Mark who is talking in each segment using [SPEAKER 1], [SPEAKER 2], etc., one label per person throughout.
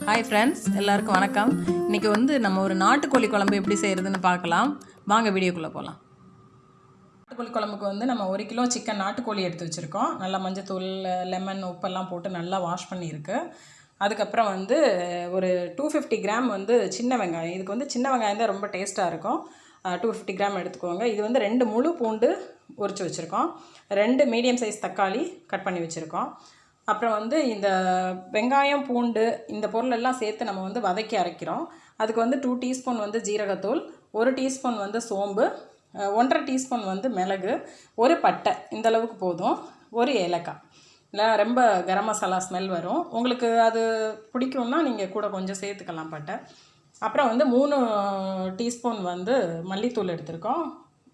[SPEAKER 1] Hi friends, எல்லாருக்கும் வணக்கம். இன்றைக்கி நம்ம ஒரு நாட்டுக்கோழி குழம்பு எப்படி செய்கிறதுன்னு பார்க்கலாம். வாங்க வீடியோக்குள்ளே போகலாம். நாட்டுக்கோழி குழம்புக்கு நம்ம 1 கிலோ சிக்கன் நாட்டுக்கோழி எடுத்து வச்சுருக்கோம். நல்லா மஞ்சத்தூள், லெமன், உப்பெல்லாம் போட்டு நல்லா வாஷ் பண்ணியிருக்கு. அதுக்கப்புறம் ஒரு 250 கிராம் சின்ன வெங்காயம். இதுக்கு சின்ன வெங்காயம் தான் ரொம்ப டேஸ்ட்டாக இருக்கும். 250 கிராம் எடுத்துக்கோங்க. இது 2 முழு பூண்டு உரித்து வச்சுருக்கோம். 2 மீடியம் சைஸ் தக்காளி கட் பண்ணி வச்சுருக்கோம். அப்புறம் இந்த வெங்காயம், பூண்டு இந்த பொருளெல்லாம் சேர்த்து நம்ம வதக்கி அரைக்கிறோம். அதுக்கு 2 டீஸ்பூன் ஜீரகத்தூள், 1 டீஸ்பூன் சோம்பு, 1.5 டீஸ்பூன் மிளகு, ஒரு பட்டை, இந்த அளவுக்கு போதும், ஒரு ஏலக்காய். இல்லை ரொம்ப கரம் மசாலா ஸ்மெல் வரும். உங்களுக்கு அது பிடிக்கும்னா நீங்கள் கூட கொஞ்சம் சேர்த்துக்கலாம் பட்டை. அப்புறம் 3 டீஸ்பூன் மல்லித்தூள் எடுத்திருக்கோம்.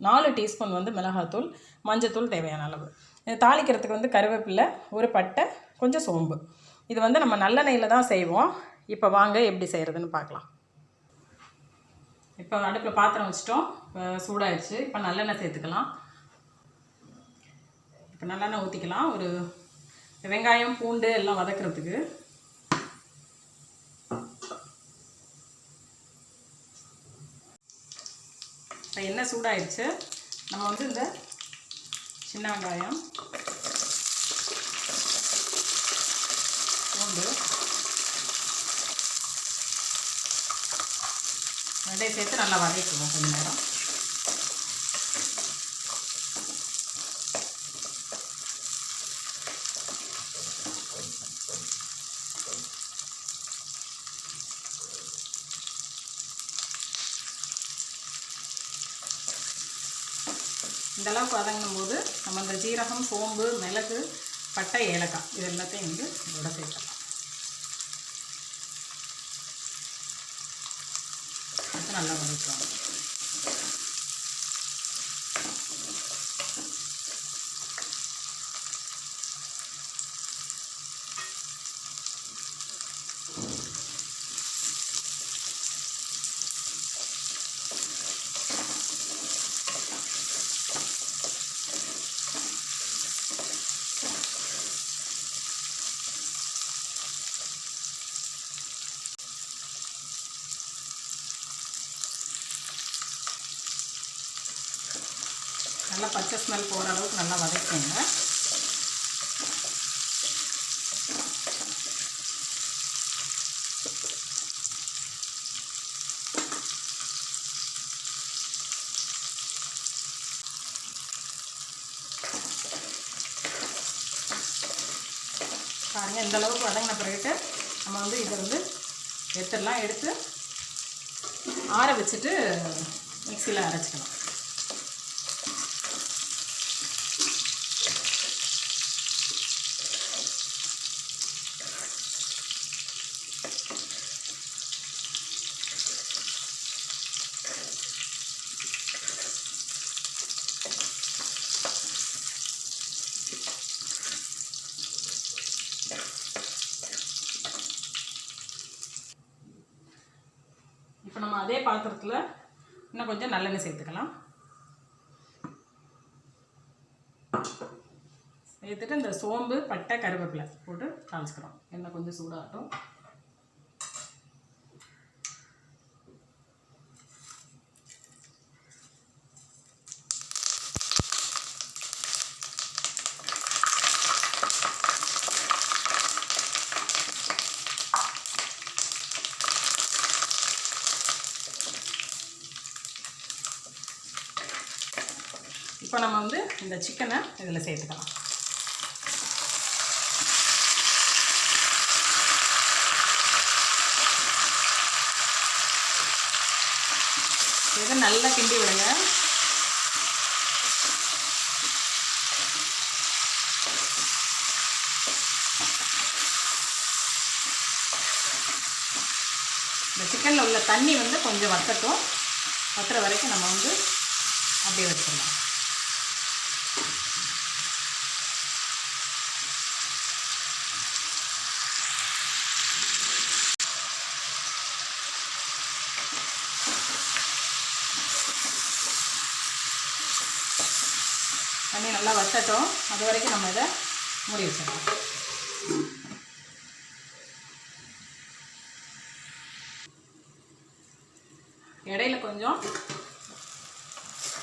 [SPEAKER 1] 4 டீஸ்பூன் மிளகாத்தூள், மஞ்சத்தூள் தேவையான அளவு. தாளிக்கிறதுக்கு கருவேப்பிலை, ஒரு பட்டை, கொஞ்சம் சோம்பு. இது நம்ம நல்லெண்ணெயில் தான் செய்வோம். இப்போ வாங்க எப்படி செய்கிறதுன்னு பார்க்கலாம். இப்போ அடுப்பில் பாத்திரம் வச்சிட்டோம், சூடாகிடுச்சு. இப்போ நல்லெண்ணெய் சேர்த்துக்கலாம். இப்போ நல்லெண்ணெய் ஊற்றிக்கலாம். ஒரு வெங்காயம், பூண்டு எல்லாம் வதக்கிறதுக்கு. இப்போ எண்ணெய் சூடாகிடுச்சு. நம்ம இந்த சின்ன வெங்காயம், பூண்டு ரெண்டையும் சேர்த்து நல்லா வதக்கிடுவோம் கொஞ்சம் நேரம். இந்தளவுக்கு வதங்கும் போது நம்ம இந்த ஜீரகம், சோம்பு, மிளகு, பட்டை, ஏலக்காய் இது எல்லாத்தையும் இதோட சேர்க்கலாம். நல்லா வதக்குவாங்க. நல்லா பச்சை ஸ்மெல் போகிற அளவுக்கு நல்லா வதக்குங்க. பாருங்கள், இந்த அளவுக்கு வதங்கின பிறகு நம்ம இதை எடுத்துடலாம். எடுத்து ஆற வச்சுட்டு மிக்சியில் அரைச்சிக்கலாம். இப்போ நம்ம அதே பாத்திரத்தில் இன்னும் கொஞ்சம் நல்லெண்ணெய் சேர்த்துக்கலாம். சேர்த்துட்டு இந்த சோம்பு, பட்டை, கருவேப்பிலை போட்டு தாளிச்சுக்கிறோம். எண்ணெய் கொஞ்சம் சூடாகட்டும். இப்போ நம்ம இந்த சிக்கனை இதில் சேர்த்துக்கலாம். இதை நல்லா கிண்டி விடுங்க. இந்த சிக்கனில் உள்ள தண்ணி கொஞ்சம் வற்றட்டும். வற்றுற வரைக்கும் நம்ம அப்படியே வச்சிடலாம். தண்ணி நல்லா வற்றட்டும். அது வரைக்கும் நம்ம இதை மூடி வச்சிடலாம். இடையில கொஞ்சம்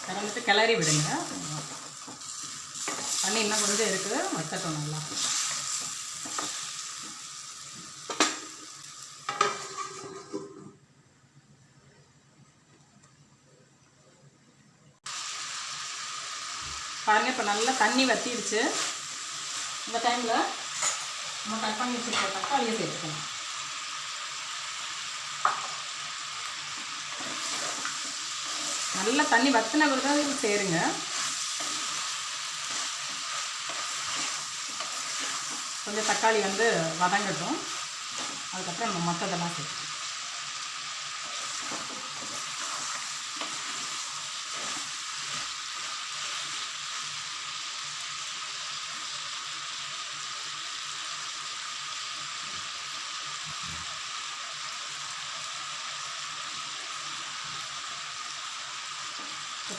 [SPEAKER 1] கலந்துட்டு கிளறி விடுங்க. தண்ணி இன்னும் கொஞ்சம் இருக்குது, வத்தட்டும் நல்லா. பாருங்கள், இப்போ நல்லா தண்ணி வற்றிடுச்சு. இந்த டைமில் நம்ம கட் பண்ணி வச்சுருக்க தக்காளியை சேர்த்துக்கணும். நல்லா தண்ணி வற்றின பிறகு சேருங்க. கொஞ்சம் தக்காளி வந்து வதங்கட்டும். அதுக்கப்புறம் நம்ம மற்றதெல்லாம் சேர்த்துக்கணும்.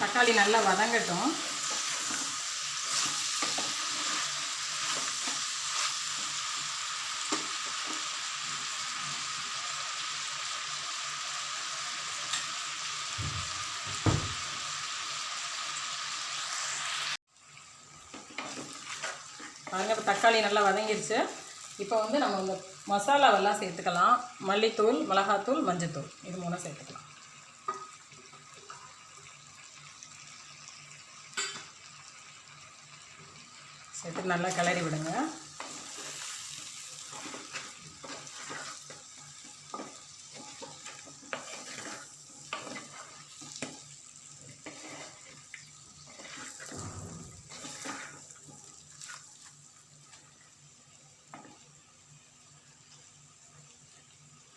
[SPEAKER 1] தக்காளி நல்லா வதங்கட்டும். பாருங்க, இப்போ தக்காளி நல்லா வதங்கிருச்சு. இப்போ வந்து நம்ம இந்த மசாலாவெல்லாம் சேர்த்துக்கலாம். மல்லித்தூள், மிளகாத்தூள், மஞ்சத்தூள், இது மூணும் சேர்த்துக்கலாம். சேர்த்து நல்லா கிளறி விடுங்க.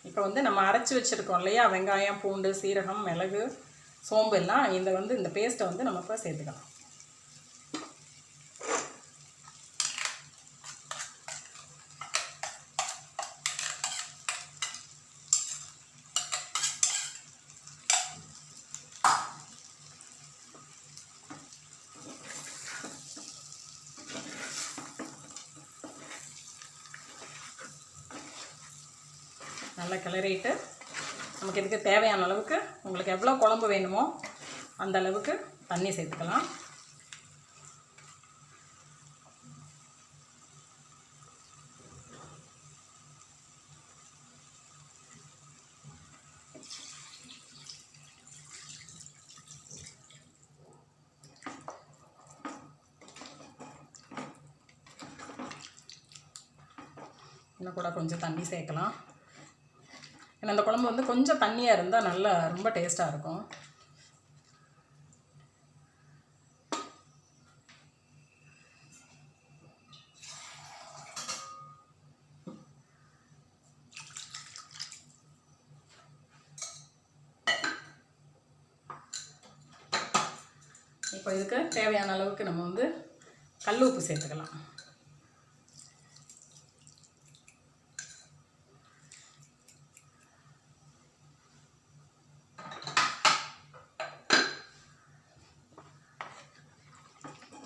[SPEAKER 1] இப்போ வந்து நம்ம அரைச்சி வச்சுருக்கோம் இல்லையா, வெங்காயம், பூண்டு, சீரகம், மிளகு, சோம்பு எல்லாம், இந்த பேஸ்ட்டை வந்து நம்ம இப்போ சேர்த்துக்கலாம். நல்லா கிளறிட்டு நமக்கு இதுக்கு தேவையான அளவுக்கு, உங்களுக்கு எவ்வளோ குழம்பு வேணுமோ அந்த அளவுக்கு தண்ணி சேர்த்துக்கலாம். இன்னும் கூட கொஞ்சம் தண்ணி சேர்க்கலாம். ஏன்னா இந்த குழம்பு வந்து கொஞ்சம் தண்ணியாக இருந்தால் நல்லா ரொம்ப டேஸ்ட்டாக இருக்கும். இப்போ இதுக்கு தேவையான அளவுக்கு நம்ம வந்து கல் உப்பு சேர்த்துக்கலாம்.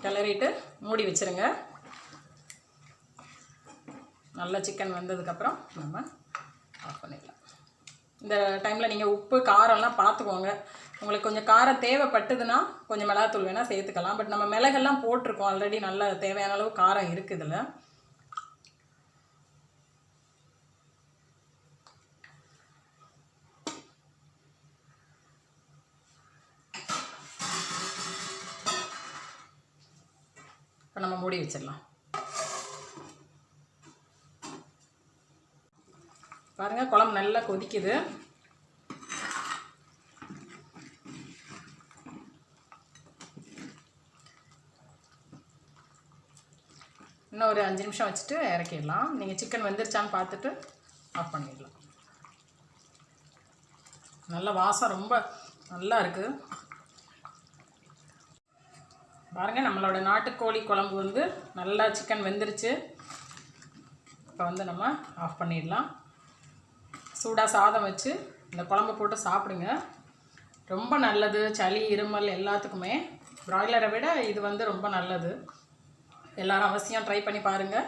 [SPEAKER 1] கிளறிட்டு மூடி வச்சுருங்க. நல்லா சிக்கன் வந்ததுக்கப்புறம் நம்ம ஆஃப் பண்ணிடலாம். இந்த டைமில் நீங்கள் உப்பு காரம்லாம் பார்த்துக்கோங்க. உங்களுக்கு கொஞ்சம் காரம் தேவைப்பட்டதுன்னா கொஞ்சம் மிளகாத்தூள் வேணால் சேர்த்துக்கலாம். பட் நம்ம மிளகெல்லாம் போட்டிருக்கோம் ஆல்ரெடி, நல்ல தேவையான அளவு காரம் இருக்குது இதில். இப்போ நம்ம மூடி வச்சிடலாம். பாருங்கள், குழம்பு நல்லா கொதிக்குது. இன்னும் ஒரு 5 நிமிஷம் வச்சுட்டு இறக்கிடலாம். நீங்கள் சிக்கன் வெந்துருச்சான்னு பார்த்துட்டு ஆஃப் பண்ணிடலாம். நல்ல வாசம் ரொம்ப நல்லா இருக்குது. பாருங்கள், நம்மளோட நாட்டுக்கோழி குழம்பு வந்து நல்லா சிக்கன் வெந்துருச்சு. இப்போ வந்து நம்ம ஆஃப் பண்ணிடலாம். சூடாக சாதம் வச்சு இந்த குழம்பு போட்டு சாப்பிடுங்க. ரொம்ப நல்லது, சளி, இருமல் எல்லாத்துக்குமே. பிராய்லரை விட இது வந்து ரொம்ப நல்லது. எல்லோரும் அவசியம் ட்ரை பண்ணி பாருங்கள்.